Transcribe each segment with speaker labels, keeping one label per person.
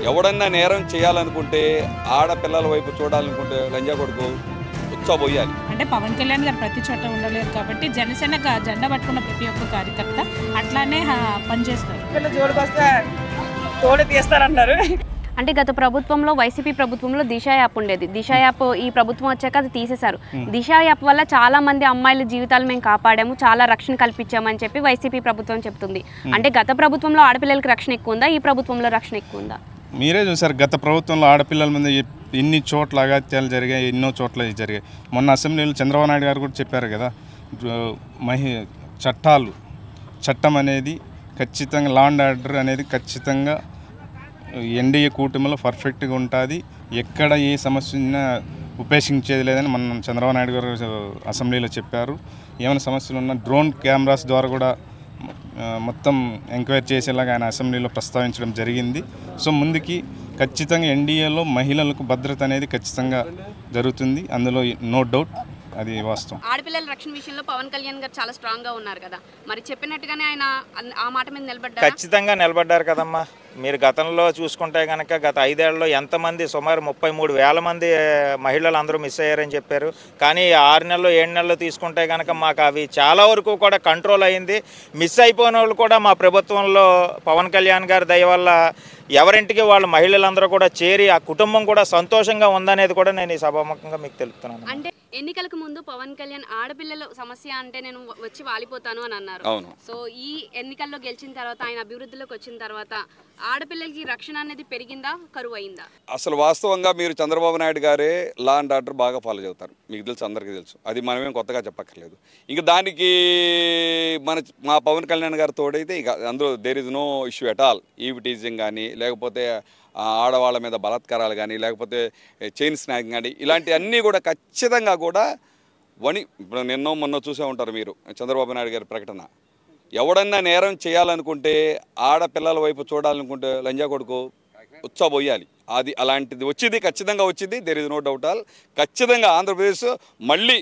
Speaker 1: ఎవడన్నా నేరం చేయాలనుకుంటే ఆడపిల్లల వైపు చూడాలనుకుంటే లంజా కొడుకు ఉచ్చబోయాలి.
Speaker 2: అంటే పవన్ కళ్యాణ్ గారు ప్రతి చోట ఉండలేరు కాబట్టి జనసేన జెండా పట్టుకున్న ప్రతి ఒక్క కార్యకర్త అట్లానే పనిచేస్తారు.
Speaker 3: జోడుకొస్తే తోడు తీస్తారన్నారు.
Speaker 4: అంటే గత ప్రభుత్వంలో వైసీపీ ప్రభుత్వంలో దిశ యాప్ ఉండేది. దిశ యాప్ ఈ ప్రభుత్వం వచ్చాక అది తీసేశారు. దిశ యాప్ వల్ల చాలా మంది అమ్మాయిల జీవితాలు మేము కాపాడాము, చాలా రక్షణ కల్పించామని చెప్పి వైసీపీ ప్రభుత్వం చెప్తుంది. అంటే గత ప్రభుత్వంలో ఆడపిల్లలకి రక్షణ ఎక్కువ ఉందా, ఈ ప్రభుత్వంలో రక్షణ ఎక్కువ ఉందా?
Speaker 5: మీరే చూసారు, గత ప్రభుత్వంలో ఆడపిల్లల మీద ఎన్ని చోట్ల అగాత్యాలు జరిగాయి, ఎన్నో చోట్ల జరిగాయి. మొన్న అసెంబ్లీలో చంద్రబాబు నాయుడు గారు కూడా చెప్పారు కదా, చట్టం అనేది ఖచ్చితంగా, లా అండ్ ఆర్డర్ అనేది ఖచ్చితంగా ఎన్డీఏ కూటమిలో పర్ఫెక్ట్గా ఉంటుంది, ఎక్కడ ఏ సమస్య ఉన్నా ఉపేక్షించేది లేదని మన చంద్రబాబు నాయుడు గారు అసెంబ్లీలో చెప్పారు. ఏమైనా సమస్యలు ఉన్నా డ్రోన్ కెమెరాస్ ద్వారా కూడా మొత్తం ఎంక్వైరీ చేసేలాగా ఆయన అసెంబ్లీలో ప్రస్తావించడం జరిగింది. సో ముందుకి ఖచ్చితంగా ఎన్డీఏలో మహిళలకు భద్రత అనేది ఖచ్చితంగా జరుగుతుంది, అందులో నో డౌట్, అది వాస్తవం.
Speaker 4: ఆడపిల్లల రక్షణ విషయంలో పవన్ కళ్యాణ్ గారు చాలా స్ట్రాంగ్ గా ఉన్నారు కదా, మరి చెప్పినట్టుగానే ఆయన ఆ మాట మీద నిలబడ్డారు.
Speaker 6: ఖచ్చితంగా నిలబడ్డారు కదమ్మా. మీరు గతంలో చూసుకుంటే కనుక గత 5 ఏళ్లలో ఎంతమంది, సుమారు 33,000 మంది మహిళలు అందరూ మిస్ అయ్యారని చెప్పారు. కానీ 6 నెలలు 7 నెలలు తీసుకుంటే కనుక మాకు అవి చాలా వరకు కూడా కంట్రోల్ అయింది. మిస్ అయిపోయిన వాళ్ళు కూడా మా ప్రభుత్వంలో పవన్ కళ్యాణ్ గారి దయ వల్ల ఎవరింటికి వాళ్ళ మహిళలందరూ కూడా చేరి ఆ కుటుంబం కూడా సంతోషంగా ఉందనేది కూడా నేను ఈ సభాముఖంగా మీకు తెలుపుతున్నాను.
Speaker 4: అంటే ఎన్నికలకు ముందు పవన్ కళ్యాణ్ ఆడపిల్లల సమస్య అంటే నేను వచ్చి వాలిపోతాను అని అన్నారు. సో ఈ ఎన్నికల్లో గెలిచిన తర్వాత, ఆయన అభివృద్ధిలోకి వచ్చిన తర్వాత ఆడపిల్లలకి రక్షణ అనేది పెరిగిందా, కరువు అయిందా?
Speaker 1: అసలు వాస్తవంగా మీరు చంద్రబాబు నాయుడు గారే లా అండ్ ఆర్డర్ బాగా ఫాలో చేస్తారు, మీకు తెలుసు, అందరికీ తెలుసు. అది మనమేం కొత్తగా చెప్పక్కర్లేదు. ఇంకా దానికి మా పవన్ కళ్యాణ్ గారు తోడైతే ఇక అందులో there is no issue at all. Eve teasing కానీ, లేకపోతే ఆడవాళ్ళ మీద బలాత్కారాలు కానీ, లేకపోతే చైన్ స్నాకింగ్ కానీ, ఇలాంటివన్నీ కూడా ఖచ్చితంగా కూడా ఇప్పుడు నిన్నో మొన్న చూసే ఉంటారు మీరు చంద్రబాబు నాయుడు గారి ప్రకటన. ఎవడన్నా నేరం చేయాలనుకుంటే ఆడపిల్లల వైపు చూడాలనుకుంటే లంజా కొడుకు ఉచ్చబోయాలి. అది అలాంటిది వచ్చింది, ఖచ్చితంగా వచ్చింది, there is no doubt all. ఖచ్చితంగా ఆంధ్రప్రదేశ్ మళ్ళీ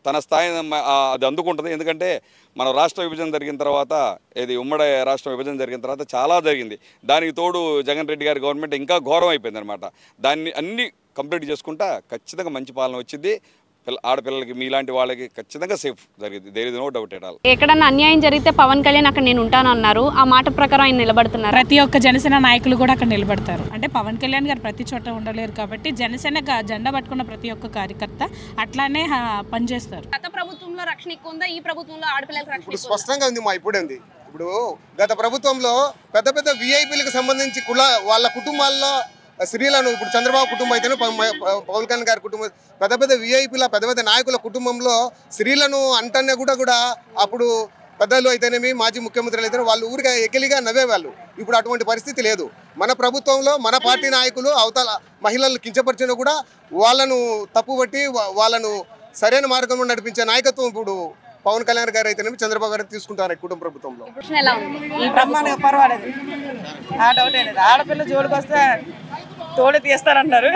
Speaker 1: తన స్థాయి అది అందుకుంటుంది. ఎందుకంటే మన రాష్ట్ర విభజన జరిగిన తర్వాత, ఉమ్మడి రాష్ట్ర విభజన జరిగిన తర్వాత చాలా జరిగింది. దానికి తోడు జగన్ రెడ్డి గారి గవర్నమెంట్ ఇంకా ఘోరం అయిపోయింది అనమాట. దాన్ని అన్నీ కంప్లీట్ చేసుకుంటా ఖచ్చితంగా మంచి పాలన వచ్చింది. ఆడపిల్లలకి, మీలాంటి వాళ్ళకి ఖచ్చితంగా సేఫ్ జరిగింది, there is no doubt at all.
Speaker 4: ఎక్కడన్నా అన్యాయం జరిగితే పవన్ కళ్యాణ్ అక్కడ నేను ఉంటాను అన్నారు, ఆ మాట ప్రకారం ఆయన నిలబడుతున్నారు.
Speaker 2: ప్రతి ఒక్క జనసేన నాయకులు కూడా అక్కడ నిలబడతారు. అంటే పవన్ కళ్యాణ్ గారు ప్రతి చోట ఉండలేరు కాబట్టి జనసేన జెండా పట్టుకున్న ప్రతి ఒక్క కార్యకర్త అట్లానే పనిచేస్తారు.
Speaker 4: గత ప్రభుత్వంలో రక్షణ ఎక్కువ ఉందా, ఈ ప్రభుత్వంలో ఆడపిల్లలకు రక్షణ
Speaker 7: స్పష్టంగా ఉంది. ఇప్పుడు గత ప్రభుత్వంలో పెద్ద పెద్ద విఐపీలకు సంబంధించి వాళ్ళ కుటుంబాల్లో స్త్రీలను, ఇప్పుడు చంద్రబాబు కుటుంబం అయితేనే, పవన్ కళ్యాణ్ గారి కుటుంబం, పెద్ద పెద్ద విఐపీల, పెద్ద పెద్ద నాయకుల కుటుంబంలో స్త్రీలను అంటనే కూడా అప్పుడు పెద్దలు అయితేనేమి, మాజీ ముఖ్యమంత్రులు అయితేనే వాళ్ళు ఊరిగా ఎకిలిగా నవ్వేవాళ్ళు. ఇప్పుడు అటువంటి పరిస్థితి లేదు. మన ప్రభుత్వంలో మన పార్టీ నాయకులు అవతల మహిళలను కించపరిచినా కూడా వాళ్ళను తప్పుబట్టి వాళ్ళను సరైన మార్గంలో నడిపించే నాయకత్వం ఇప్పుడు పవన్ కళ్యాణ్ గారు అయితేనేమి, చంద్రబాబు గారు తీసుకుంటారు కుటుంబ ప్రభుత్వంలో.
Speaker 3: బ్రహ్మాండంగా పర్వాలేదు, ఆ డౌట్ లేదు. ఆడపిల్ల జోడుకొస్తే తోడు తీస్తారన్నారు.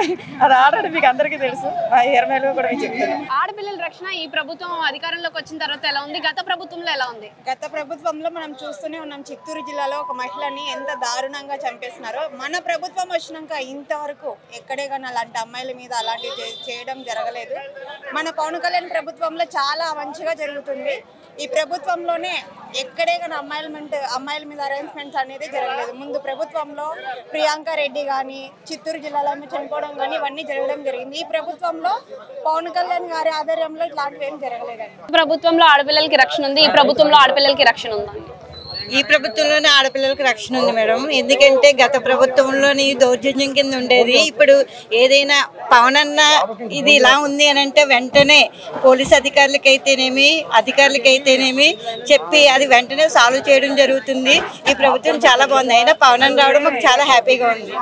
Speaker 3: అది ఆల్రెడీ మీకు అందరికీ తెలుసు, ఆ ఎర్మేలు కూడా మీకు చెప్తారు.
Speaker 4: ఆడపిల్లల రక్షణ ఈ ప్రభుత్వం అధికారంలోకి వచ్చిన తర్వాత ఎలా ఉంది, గత ప్రభుత్వంలో ఎలా ఉంది?
Speaker 8: గత ప్రభుత్వంలో మనం చూస్తూనే ఉన్నాం, చిత్తూరు జిల్లాలో ఒక మహిళని ఎంత దారుణంగా చంపేస్తున్నారో. మన ప్రభుత్వం వచ్చినాక ఇంతవరకు ఎక్కడే కానీ అలాంటి అమ్మాయిల మీద అలాంటివి చేయడం జరగలేదు. మన పవన్ కళ్యాణ్ ప్రభుత్వంలో చాలా మంచిగా జరుగుతుంది. ఈ ప్రభుత్వంలోనే ఎక్కడే కానీ అమ్మాయిల మీద అరేంజ్మెంట్స్ అనేది జరగలేదు. ముందు ప్రభుత్వంలో ప్రియాంక రెడ్డి కానీ, చిత్తూరు జిల్లాలో చనిపోవడం కానీ ఇవన్నీ జరగడం జరిగింది. ఈ ప్రభుత్వంలో పవన్ కళ్యాణ్ గారి ఆధ్వర్యంలో ఇట్లాంటివి ఏం జరగలేదండి.
Speaker 4: ప్రభుత్వంలో ఆడపిల్లలకి రక్షణ ఉంది, ఈ ప్రభుత్వంలో ఆడపిల్లలకి రక్షణ ఉందండి.
Speaker 9: ఈ ప్రభుత్వంలోనే ఆడపిల్లలకు రక్షణ ఉంది మేడం. ఎందుకంటే గత ప్రభుత్వంలోని దౌర్జన్యం కింద ఉండేది. ఇప్పుడు ఏదైనా పవన్ అన్న ఇది ఇలా ఉంది అని అంటే వెంటనే పోలీస్ అధికారులకైతేనేమి చెప్పి అది వెంటనే సాల్వ్ చేయడం జరుగుతుంది. ఈ ప్రభుత్వం చాలా బాగుంది. అయినా పవన్ అన్న రావడం మాకు చాలా హ్యాపీగా ఉంది.